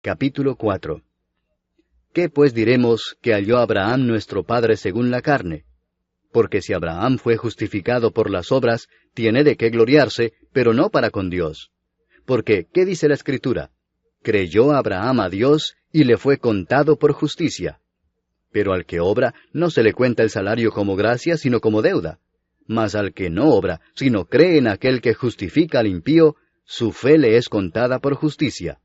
Capítulo 4. ¿Qué pues diremos que halló Abraham nuestro padre según la carne? Porque si Abraham fue justificado por las obras, tiene de qué gloriarse, pero no para con Dios. Porque, ¿qué dice la Escritura? Creyó Abraham a Dios, y le fue contado por justicia. Pero al que obra, no se le cuenta el salario como gracia, sino como deuda. Mas al que no obra, sino cree en aquel que justifica al impío, su fe le es contada por justicia.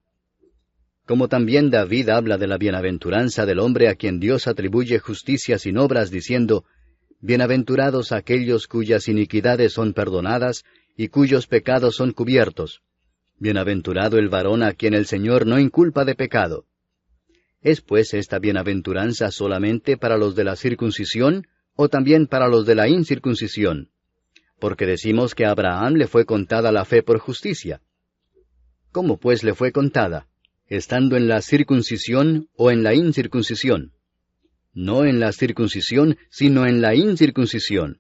Como también David habla de la bienaventuranza del hombre a quien Dios atribuye justicia sin obras, diciendo, Bienaventurados aquellos cuyas iniquidades son perdonadas, y cuyos pecados son cubiertos. Bienaventurado el varón a quien el Señor no inculpa de pecado. ¿Es pues esta bienaventuranza solamente para los de la circuncisión, o también para los de la incircuncisión? Porque decimos que a Abraham le fue contada la fe por justicia. ¿Cómo pues le fue contada? ¿Estando en la circuncisión o en la incircuncisión? No en la circuncisión, sino en la incircuncisión.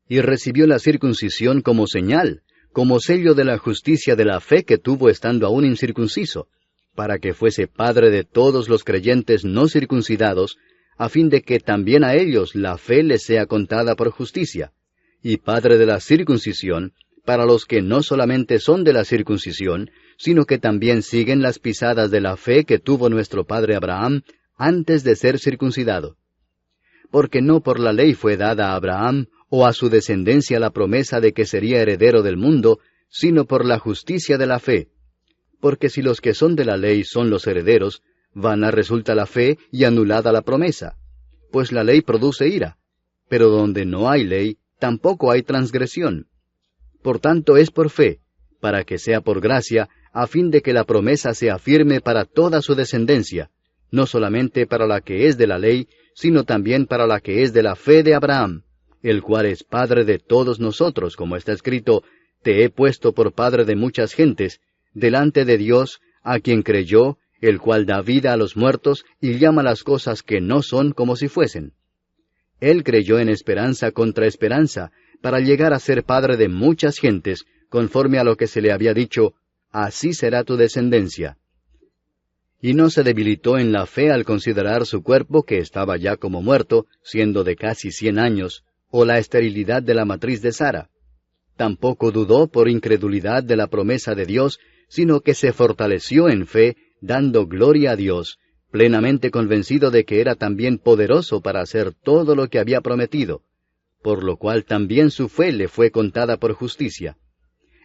Y recibió la circuncisión como señal, como sello de la justicia de la fe que tuvo estando aún incircunciso, para que fuese padre de todos los creyentes no circuncidados, a fin de que también a ellos la fe les sea contada por justicia, y padre de la circuncisión, para los que no solamente son de la circuncisión, sino que también siguen las pisadas de la fe que tuvo nuestro padre Abraham antes de ser circuncidado. Porque no por la ley fue dada a Abraham o a su descendencia la promesa de que sería heredero del mundo, sino por la justicia de la fe. Porque si los que son de la ley son los herederos, vana resulta la fe y anulada la promesa. Pues la ley produce ira, pero donde no hay ley, tampoco hay transgresión. Por tanto es por fe, para que sea por gracia, a fin de que la promesa sea firme para toda su descendencia, no solamente para la que es de la ley, sino también para la que es de la fe de Abraham, el cual es padre de todos nosotros, como está escrito, Te he puesto por padre de muchas gentes, delante de Dios, a quien creyó, el cual da vida a los muertos y llama las cosas que no son como si fuesen. Él creyó en esperanza contra esperanza, para llegar a ser padre de muchas gentes, conforme a lo que se le había dicho, así será tu descendencia. Y no se debilitó en la fe al considerar su cuerpo que estaba ya como muerto, siendo de casi 100 años, o la esterilidad de la matriz de Sara. Tampoco dudó por incredulidad de la promesa de Dios, sino que se fortaleció en fe, dando gloria a Dios, plenamente convencido de que era también poderoso para hacer todo lo que había prometido, por lo cual también su fe le fue contada por justicia.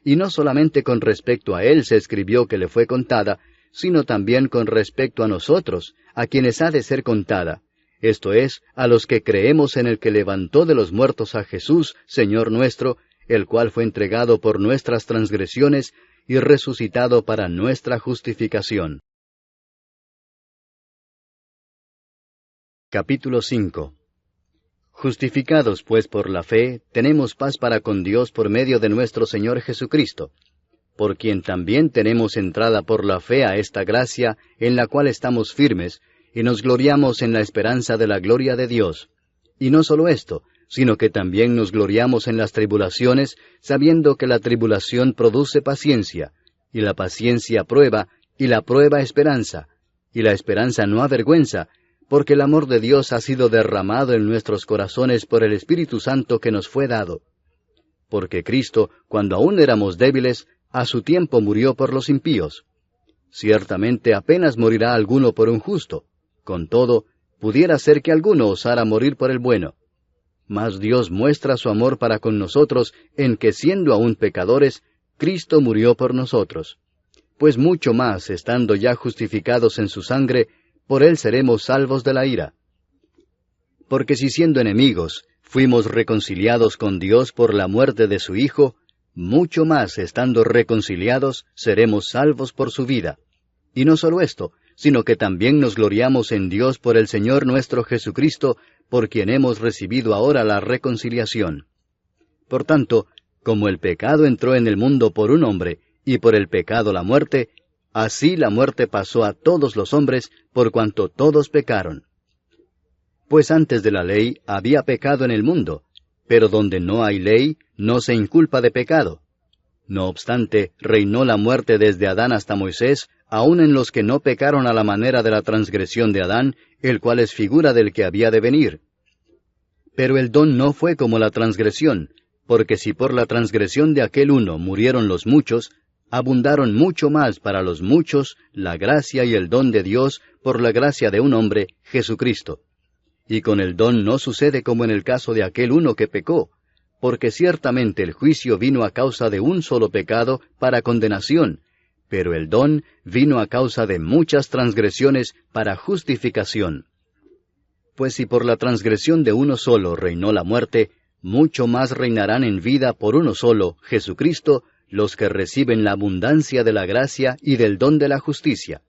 Y no solamente con respecto a él se escribió que le fue contada, sino también con respecto a nosotros, a quienes ha de ser contada, esto es, a los que creemos en el que levantó de los muertos a Jesús, Señor nuestro, el cual fue entregado por nuestras transgresiones y resucitado para nuestra justificación. Capítulo 5. Justificados pues por la fe, tenemos paz para con Dios por medio de nuestro Señor Jesucristo, por quien también tenemos entrada por la fe a esta gracia, en la cual estamos firmes, y nos gloriamos en la esperanza de la gloria de Dios. Y no solo esto, sino que también nos gloriamos en las tribulaciones, sabiendo que la tribulación produce paciencia, y la paciencia prueba, y la prueba esperanza, y la esperanza no avergüenza, porque el amor de Dios ha sido derramado en nuestros corazones por el Espíritu Santo que nos fue dado. Porque Cristo, cuando aún éramos débiles, a su tiempo murió por los impíos. Ciertamente apenas morirá alguno por un justo, con todo, pudiera ser que alguno osara morir por el bueno. Mas Dios muestra su amor para con nosotros en que siendo aún pecadores, Cristo murió por nosotros. Pues mucho más, estando ya justificados en su sangre, por él seremos salvos de la ira. Porque si siendo enemigos, fuimos reconciliados con Dios por la muerte de su Hijo, mucho más, estando reconciliados, seremos salvos por su vida. Y no solo esto, sino que también nos gloriamos en Dios por el Señor nuestro Jesucristo, por quien hemos recibido ahora la reconciliación. Por tanto, como el pecado entró en el mundo por un hombre, y por el pecado la muerte, así la muerte pasó a todos los hombres, por cuanto todos pecaron. Pues antes de la ley había pecado en el mundo, pero donde no hay ley, no se inculpa de pecado. No obstante, reinó la muerte desde Adán hasta Moisés, aun en los que no pecaron a la manera de la transgresión de Adán, el cual es figura del que había de venir. Pero el don no fue como la transgresión, porque si por la transgresión de aquel uno murieron los muchos, abundaron mucho más para los muchos la gracia y el don de Dios por la gracia de un hombre, Jesucristo. Y con el don no sucede como en el caso de aquel uno que pecó, porque ciertamente el juicio vino a causa de un solo pecado para condenación, pero el don vino a causa de muchas transgresiones para justificación. Pues si por la transgresión de uno solo reinó la muerte, mucho más reinarán en vida por uno solo, Jesucristo, los que reciben la abundancia de la gracia y del don de la justicia.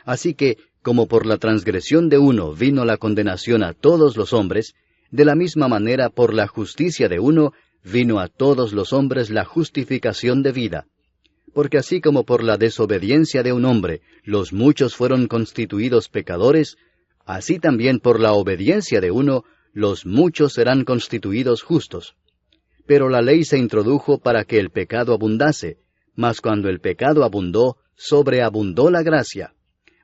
Así que, como por la transgresión de uno vino la condenación a todos los hombres, de la misma manera por la justicia de uno vino a todos los hombres la justificación de vida. Porque así como por la desobediencia de un hombre los muchos fueron constituidos pecadores, así también por la obediencia de uno los muchos serán constituidos justos. Pero la ley se introdujo para que el pecado abundase, mas cuando el pecado abundó, sobreabundó la gracia,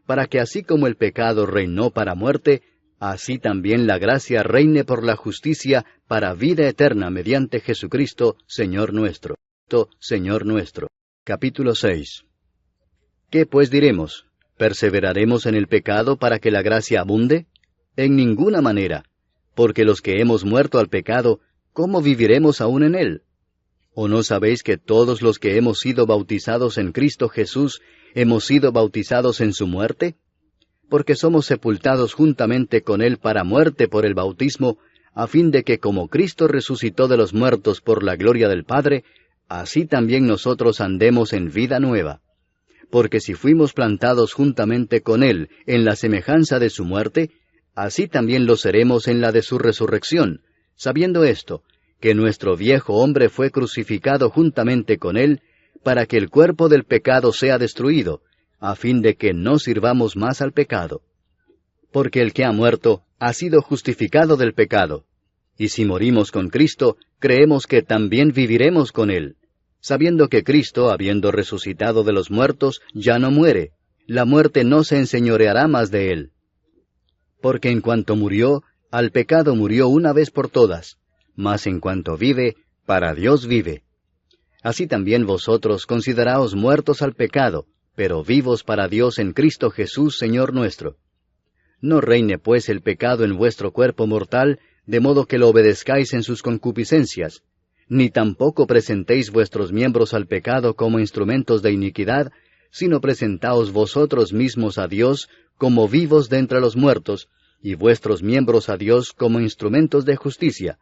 para que así como el pecado reinó para muerte, así también la gracia reine por la justicia para vida eterna mediante Jesucristo, Señor nuestro. Señor nuestro. Capítulo 6. ¿Qué pues diremos? ¿Perseveraremos en el pecado para que la gracia abunde? En ninguna manera, porque los que hemos muerto al pecado, ¿cómo viviremos aún en él? ¿O no sabéis que todos los que hemos sido bautizados en Cristo Jesús, hemos sido bautizados en su muerte? Porque somos sepultados juntamente con él para muerte por el bautismo, a fin de que como Cristo resucitó de los muertos por la gloria del Padre, así también nosotros andemos en vida nueva. Porque si fuimos plantados juntamente con él en la semejanza de su muerte, así también lo seremos en la de su resurrección, sabiendo esto, que nuestro viejo hombre fue crucificado juntamente con él, para que el cuerpo del pecado sea destruido, a fin de que no sirvamos más al pecado. Porque el que ha muerto ha sido justificado del pecado, y si morimos con Cristo, creemos que también viviremos con él, sabiendo que Cristo, habiendo resucitado de los muertos, ya no muere, la muerte no se enseñoreará más de él. Porque en cuanto murió, al pecado murió una vez por todas, mas en cuanto vive, para Dios vive. Así también vosotros consideraos muertos al pecado, pero vivos para Dios en Cristo Jesús, Señor nuestro. No reine pues el pecado en vuestro cuerpo mortal, de modo que lo obedezcáis en sus concupiscencias, ni tampoco presentéis vuestros miembros al pecado como instrumentos de iniquidad, sino presentaos vosotros mismos a Dios como vivos de entre los muertos, y vuestros miembros a Dios como instrumentos de justicia,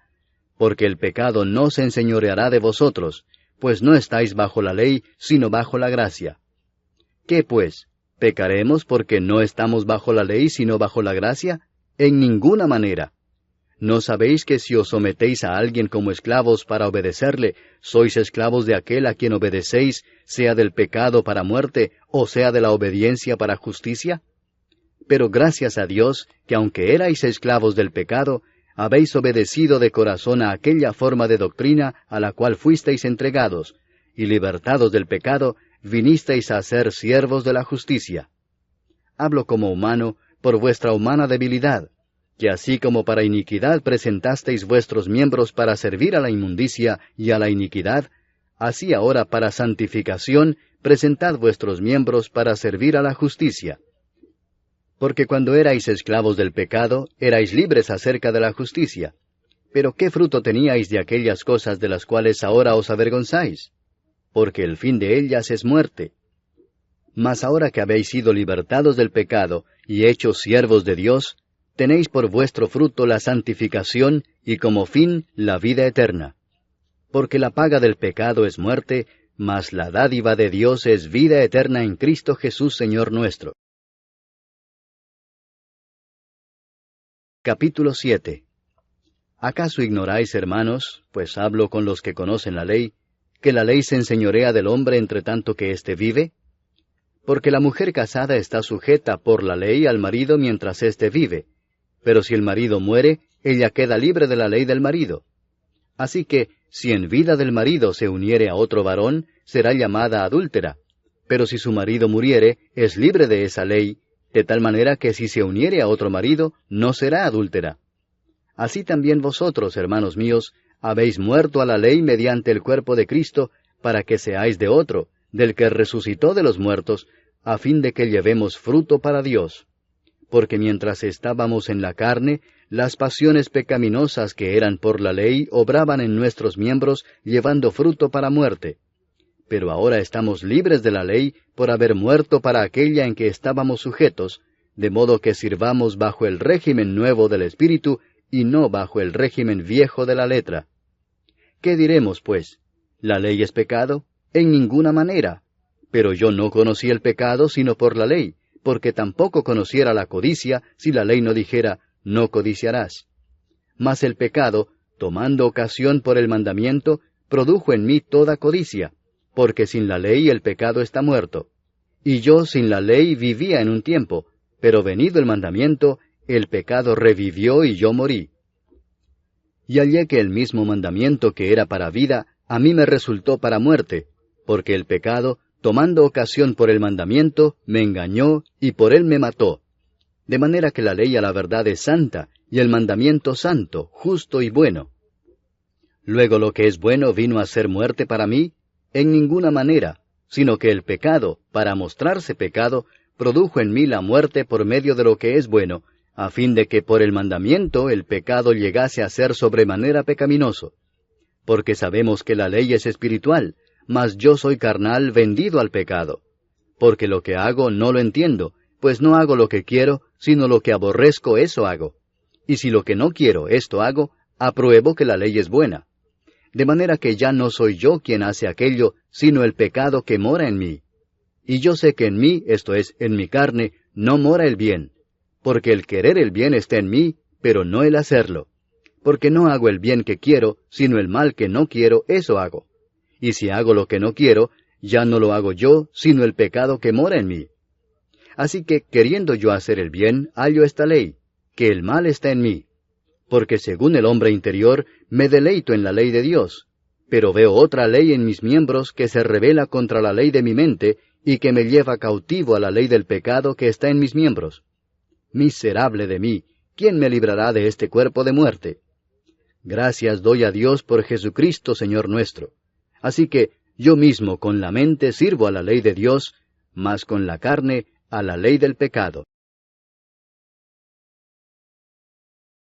porque el pecado no se enseñoreará de vosotros, pues no estáis bajo la ley, sino bajo la gracia. ¿Qué pues? ¿Pecaremos porque no estamos bajo la ley, sino bajo la gracia? En ninguna manera. ¿No sabéis que si os sometéis a alguien como esclavos para obedecerle, sois esclavos de aquel a quien obedecéis, sea del pecado para muerte, o sea de la obediencia para justicia? Pero gracias a Dios, que aunque erais esclavos del pecado, habéis obedecido de corazón a aquella forma de doctrina a la cual fuisteis entregados, y libertados del pecado, vinisteis a ser siervos de la justicia. Hablo como humano, por vuestra humana debilidad, que así como para iniquidad presentasteis vuestros miembros para servir a la inmundicia y a la iniquidad, así ahora para santificación presentad vuestros miembros para servir a la justicia. Porque cuando erais esclavos del pecado, erais libres acerca de la justicia. Pero ¿qué fruto teníais de aquellas cosas de las cuales ahora os avergonzáis? Porque el fin de ellas es muerte. Mas ahora que habéis sido libertados del pecado y hechos siervos de Dios, tenéis por vuestro fruto la santificación y como fin la vida eterna. Porque la paga del pecado es muerte, mas la dádiva de Dios es vida eterna en Cristo Jesús Señor nuestro. Capítulo 7. ¿Acaso ignoráis, hermanos, pues hablo con los que conocen la ley, que la ley se enseñorea del hombre entre tanto que éste vive? Porque la mujer casada está sujeta por la ley al marido mientras éste vive, pero si el marido muere, ella queda libre de la ley del marido. Así que, si en vida del marido se uniere a otro varón, será llamada adúltera, pero si su marido muriere, es libre de esa ley, de tal manera que si se uniere a otro marido, no será adúltera. Así también vosotros, hermanos míos, habéis muerto a la ley mediante el cuerpo de Cristo, para que seáis de otro, del que resucitó de los muertos, a fin de que llevemos fruto para Dios. Porque mientras estábamos en la carne, las pasiones pecaminosas que eran por la ley obraban en nuestros miembros, llevando fruto para muerte. Pero ahora estamos libres de la ley por haber muerto para aquella en que estábamos sujetos, de modo que sirvamos bajo el régimen nuevo del Espíritu y no bajo el régimen viejo de la letra. ¿Qué diremos, pues? ¿La ley es pecado? En ninguna manera. Pero yo no conocí el pecado sino por la ley, porque tampoco conociera la codicia si la ley no dijera, no codiciarás. Mas el pecado, tomando ocasión por el mandamiento, produjo en mí toda codicia, porque sin la ley el pecado está muerto. Y yo sin la ley vivía en un tiempo, pero venido el mandamiento, el pecado revivió y yo morí. Y hallé que el mismo mandamiento que era para vida, a mí me resultó para muerte, porque el pecado, tomando ocasión por el mandamiento, me engañó y por él me mató. De manera que la ley a la verdad es santa, y el mandamiento santo, justo y bueno. Luego lo que es bueno vino a ser muerte para mí, en ninguna manera, sino que el pecado, para mostrarse pecado, produjo en mí la muerte por medio de lo que es bueno, a fin de que por el mandamiento el pecado llegase a ser sobremanera pecaminoso. Porque sabemos que la ley es espiritual, mas yo soy carnal vendido al pecado. Porque lo que hago no lo entiendo, pues no hago lo que quiero, sino lo que aborrezco eso hago. Y si lo que no quiero esto hago, apruebo que la ley es buena. De manera que ya no soy yo quien hace aquello, sino el pecado que mora en mí. Y yo sé que en mí, esto es, en mi carne, no mora el bien. Porque el querer el bien está en mí, pero no el hacerlo. Porque no hago el bien que quiero, sino el mal que no quiero, eso hago. Y si hago lo que no quiero, ya no lo hago yo, sino el pecado que mora en mí. Así que, queriendo yo hacer el bien, hallo esta ley, que el mal está en mí. Porque según el hombre interior, me deleito en la ley de Dios, pero veo otra ley en mis miembros que se rebela contra la ley de mi mente, y que me lleva cautivo a la ley del pecado que está en mis miembros. Miserable de mí, ¿quién me librará de este cuerpo de muerte? Gracias doy a Dios por Jesucristo, Señor nuestro. Así que yo mismo con la mente sirvo a la ley de Dios, mas con la carne a la ley del pecado.